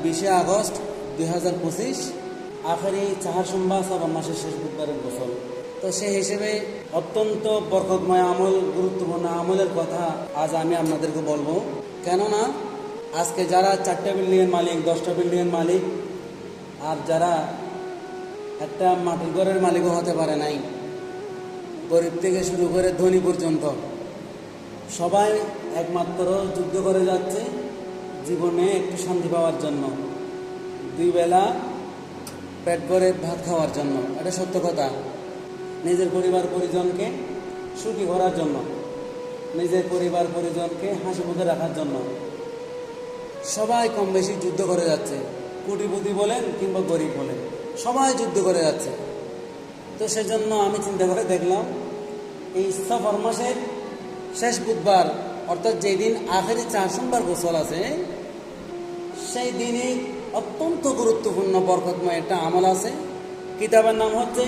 20 August 2025 আখেরি চাহার সোমবার শ্রাবণ মাসের শেষ বুধবারের গোসল। তো সেই হিসেবে অত্যন্ত বরকতময় আমল, গুরুত্বপূর্ণ আমলের কথা আজ আমি আপনাদেরকে বলবো। কেননা আজকে যারা 4টা বিল্ডিংয়ের মালিক, 10টা বিল্ডিংয়ের মালিক, আর যারা একটা মাটির ঘরের মালিকও হতে পারে নাই, গরিব থেকে শুরু করে ধনী পর্যন্ত সবাই একমাত্র যুদ্ধ করে যাচ্ছে জীবনে একটু শান্তি পাওয়ার জন্য, 2 বেলা পেট ভরে ভাত খাওয়ার জন্য। এটা সত্য কথা। নিজের পরিবার পরিজনকে সুখী করার জন্য, নিজের পরিবার পরিজনকে হাসি মুখে রাখার জন্য সবাই কম বেশি যুদ্ধ করে যাচ্ছে। কোটিপতি বলেন কিংবা গরিব বলেন, সবাই যুদ্ধ করে যাচ্ছে। তো সেজন্য আমি চিন্তা করে দেখলাম এই সফর মাসের শেষ বুধবার, অর্থাৎ যেই দিন আখেরি 4 সোমবার গোসল আছে, সেই দিনই অত্যন্ত গুরুত্বপূর্ণ বরকতময় একটা আমল আছে। কিতাবের নাম হচ্ছে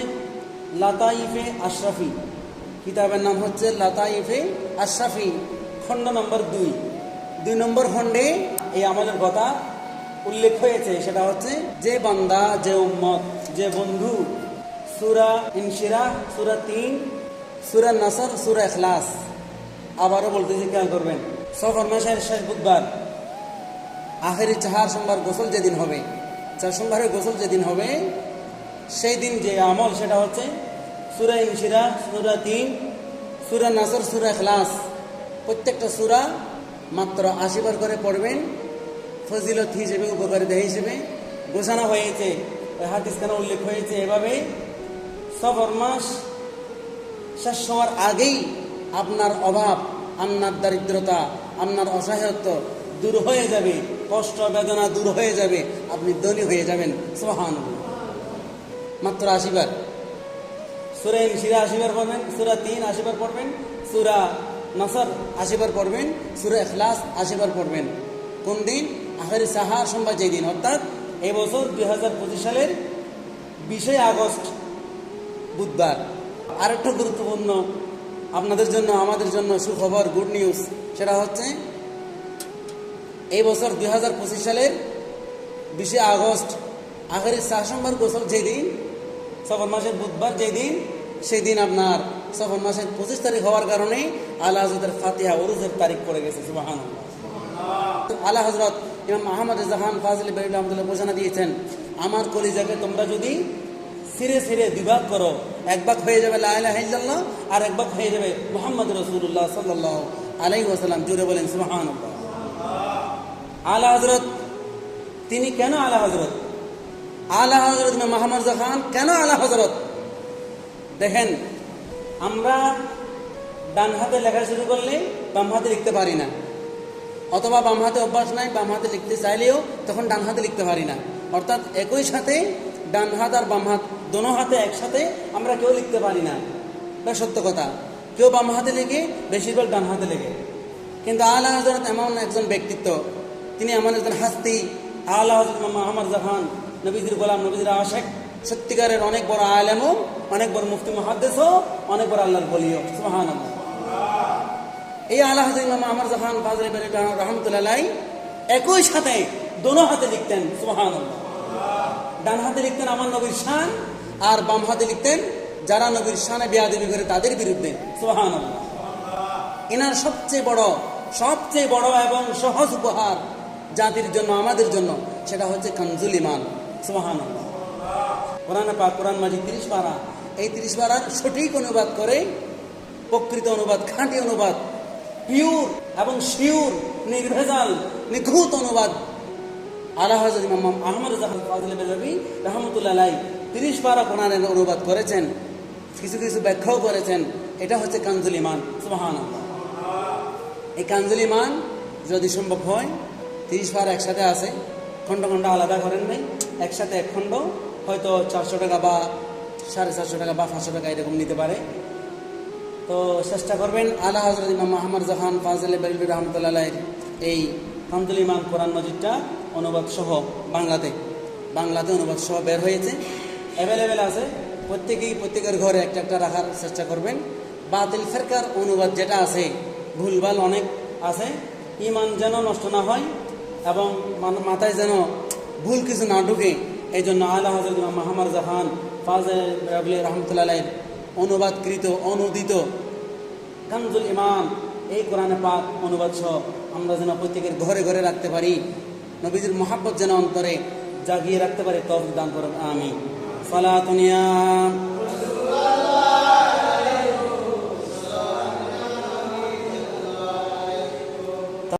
লাতাইফে আশরাফি। কিতাবের নাম হচ্ছে লাতাইফে আশরাফি, খণ্ড নম্বর 2 নম্বর খণ্ডে এই আমলের কথা উল্লেখ হয়েছে। সেটা হচ্ছে যে বান্দা, যে উম্মত, যে বন্ধু সূরা ইনশিরাহ, সূরা 3, সূরা নাসর, সূরা ইখলাস, আবারও বলতেছি, খেয়াল করবেন, সফর মাসের শেষ বুধবার আখেরি 4 সোমবার গোসল যেদিন হবে, 4 সোমবারের গোসল যেদিন হবে, সেই দিন যে আমল সেটা হচ্ছে সূরা ইনশিরাহ, সূরা 3, সূরা নাসর, সূরা ইখলাস, প্রত্যেকটা সূরা মাত্র 80 বার করে পড়বেন। ফজিলত হিসেবে, উপকারিতা হিসেবে ঘোষণা হয়েছে, হাদিসখানে উল্লেখ হয়েছে। এভাবে সফর মাস শেষ হওয়ার আগেই আপনার অভাব, আপনার দারিদ্রতা, আপনার অসহায়ত্ব দূর হয়ে যাবে, কষ্ট বেদনা দূর হয়ে যাবে, আপনি ধনী হয়ে যাবেন। সুবহানাল্লাহ। মাত্র 80 বার সূরা ইনশিরাহ 80 বার পড়বেন, সূরা 3 80 বার পড়বেন, সূরা নাসর 80 বার পড়বেন, সূরা ইখলাস 80 বার পড়বেন। কোন দিন? আখেরি চাহার সোমবার যেই দিন, অর্থাৎ এই বছর 2025 সালের 20 আগস্ট বুধবার। আরেকটা গুরুত্বপূর্ণ আপনাদের জন্য, আমাদের জন্য সুখবর, গুড নিউজ। সেটা হচ্ছে এই বছর 2025 সালের 20 আগস্ট আখেরি 4 সোমবার গোসল যেদিন, সফর মাসের বুধবার যেদিন, সেই দিন আপনার সফর মাসের 25 তারিখ হওয়ার কারণে আলা হযরতের ফাতিহা উরুজের তারিখ পড়ে গেছে। সুবহানাল্লাহ। আলা হযরত ইমাম আহমদ রেজা খান ফাজিল বেরিল আহমদুল্লাহ ঘোষণা দিয়েছেন, আমার কলিজাকে তোমরা যদি ছিঁড়ে ছিঁড়ে 2 ভাগ করো, 1 ভাগ হয়ে যাবে লা ইলাহা ইল্লাল্লাহ, আর 1 ভাগ হয়ে যাবে মুহাম্মদ রাসূলুল্লাহ সাল্লাল্লাহু আলাইহি ওয়াসাল্লাম। জুড়ে বলেন সুবহানাল্লাহ। আলা হযরত, তিনি কেন আলা হযরত? আলা হযরত ইমাম আহমদ রেজা খান কেন আলা হযরত? দেখেন, আমরা ডান হাতে লেখা শুরু করলে বাম হাতে লিখতে পারি না, অথবা বাম হাতে অভ্যাস নাই, বাম হাতে লিখতে চাইলেও তখন ডান হাতে লিখতে পারি না। অর্থাৎ একই সাথে ডান হাত আর বাম হাত দোনো হাতে একসাথে আমরা কেউ লিখতে পারি না। এটা সত্য কথা। কেউ বাম হাতে লেখে, বেশিরভাগ ডান হাতে লেখে। কিন্তু আলা হযরত এমন একজন ব্যক্তিত্ব, তিনি এমন একজন হাস্তি। আলা হযরত ইমাম আহমদ রেজা খান নবীজির গোলাম, নবীজির আশিক, সত্যিকারের অনেক বড় আলেমও, অনেক বড় মুফতি মুহাদ্দিসও, অনেক বড় আল্লাহর ওলিও। সুবহানাল্লাহ। এই আলা হযরত ইমাম আহমদ রেজা খান ফাজিল বেরিল রাহমাতুল্লাহ আলাইহি একই সাথে দোনো হাতে লিখতেন। সুবহানাল্লাহ। ডান হাতে লিখতেন আমার নবীর শান, আর বাম হাতে লিখতেন যারা নবীর শানে বেয়াদবি করে তাদের বিরুদ্ধে। সুবহানাল্লাহ। এনার সবচেয়ে বড় এবং সহজ উপহার জাতির জন্য, আমাদের জন্য, সেটা হচ্ছে কানজুল ঈমান। সুবহানাল্লাহ। কোরআনে পাক, কোরআন মাজিদ 30 পারা, এই 30 পারার সঠিক অনুবাদ করে, প্রকৃত অনুবাদ, খাঁটি অনুবাদ, পিওর এবং শিওর, নির্ভেজাল, নিখুঁত অনুবাদ আলা হযরত ইমাম আহমদ রেজা খান ফাজিল বেরলভী রাহমাতুল্লাহ আলাইহি 30 পারা কোরআনের অনুবাদ করেছেন, কিছু কিছু ব্যাখ্যাও করেছেন। এটা হচ্ছে কানজুল ঈমান। সুবহানাল্লাহ। এই কানজুল ঈমান যদি সম্ভব হয়, 30 পারা একসাথে আছে, খণ্ড খণ্ড আলাদা করেন নাই, একসাথে এক খণ্ড হয়তো 400 টাকা বা 450 টাকা বা 500 টাকা এরকম নিতে পারে। তো চেষ্টা করবেন আলা হযরত ইমাম আহমদ রেজা খান ফাজিল বেরলভী রাহমাতুল্লাহ আলাইহির এই কানজুল ঈমান কোরআন মাজিদটা অনুবাদ সহ বাংলাতে অনুবাদ সহ বের হয়েছে, অ্যাভেলেবেল আছে। প্রত্যেকের ঘরে একটা একটা রাখার চেষ্টা করবেন। বাতিল ফেরকার অনুবাদ যেটা আছে, ভুলভাল অনেক আছে, ইমান যেন নষ্ট না হয় এবং মাথায় যেন ভুল কিছু না ঢুকে। এই জন্য আলা হযরত ইমাম মাহমুদ জাহান ফাজিল রাবলি রহমতুল্লাহ অনুবাদকৃত অনুদিত কানজুল ইমান এই কোরআনে পাক অনুবাদ সহ আমরা যেন প্রত্যেকের ঘরে ঘরে রাখতে পারি, নবীজির মহাব্বত যেন অন্তরে জাগিয়ে রাখতে পারি, তৌফিক দান করুন, আমিন। সালাতুন ইয়া